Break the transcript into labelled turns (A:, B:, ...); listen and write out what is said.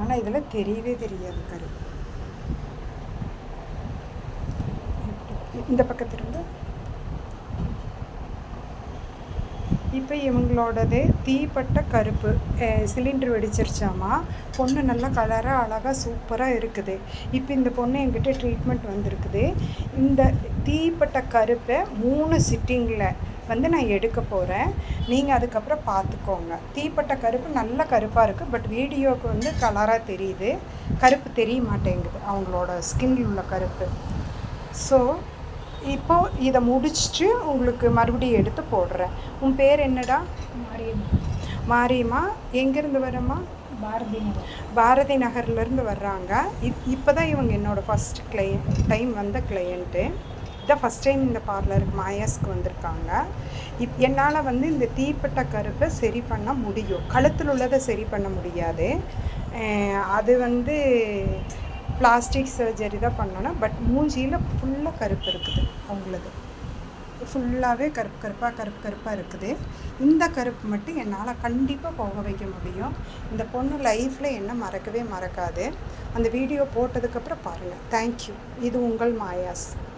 A: ஆனால் இதில் தெரியவே தெரியாது கருப்பு. இந்த பக்கத்திலிருந்து இப்போ இவங்களோடது தீப்பட்ட கருப்பு சிலிண்டர் வெடிச்சிருச்சாமா. பொண்ணு நல்லா கலராக அழகாக சூப்பராக இருக்குது. இப்போ இந்த பொண்ணு என்கிட்ட ட்ரீட்மெண்ட் வந்திருக்குது. இந்த தீப்பட்ட கருப்பை 3 சிட்டிங்கில் நான் எடுக்க போகிறேன். நீங்கள் அதுக்கப்புறம் பார்த்துக்கோங்க. தீப்பட்ட கருப்பு நல்ல கருப்பாக இருக்குது. பட் வீடியோவுக்கு கலராக தெரியுது, கருப்பு தெரிய மாட்டேங்குது அவங்களோட ஸ்கின்னில் உள்ள கருப்பு. ஸோ இப்போது இதை முடிச்சுட்டு உங்களுக்கு மறுபடியும் எடுத்து போடுறேன். உன் பேர் என்னடா? மாரியம்மா. எங்கேருந்து வரம்மா? பாரதி நகர்லேருந்து வர்றாங்க. இப்போ தான் இவங்க என்னோடய ஃபஸ்ட் டைம் வந்த கிளையண்ட்டு. இதான் ஃபஸ்ட் டைம் இந்த பார்லருக்கு மாயாஸ்க்கு வந்திருக்காங்க. என்னால் இந்த தீப்பட்ட கருப்பை சரி பண்ண முடியும். கழுத்தில் உள்ளதை சரி பண்ண முடியாது. அது பிளாஸ்டிக் சர்ஜரி தான் பண்ணணும். பட் மூஞ்சியில் ஃபுல்லாக கருப்பு இருக்குது. அவங்களது ஃபுல்லாகவே கருப்பாக இருக்குது. இந்த கருப்பு மட்டும் என்னால் கண்டிப்பாக போக வைக்க முடியும். இந்த பொண்ணு லைஃப்பில் என்ன மறக்கவே மறக்காது. அந்த வீடியோ போட்டதுக்கப்புறம் பாருங்கள். தேங்க்யூ. இது உங்கள் மாயாஸ்.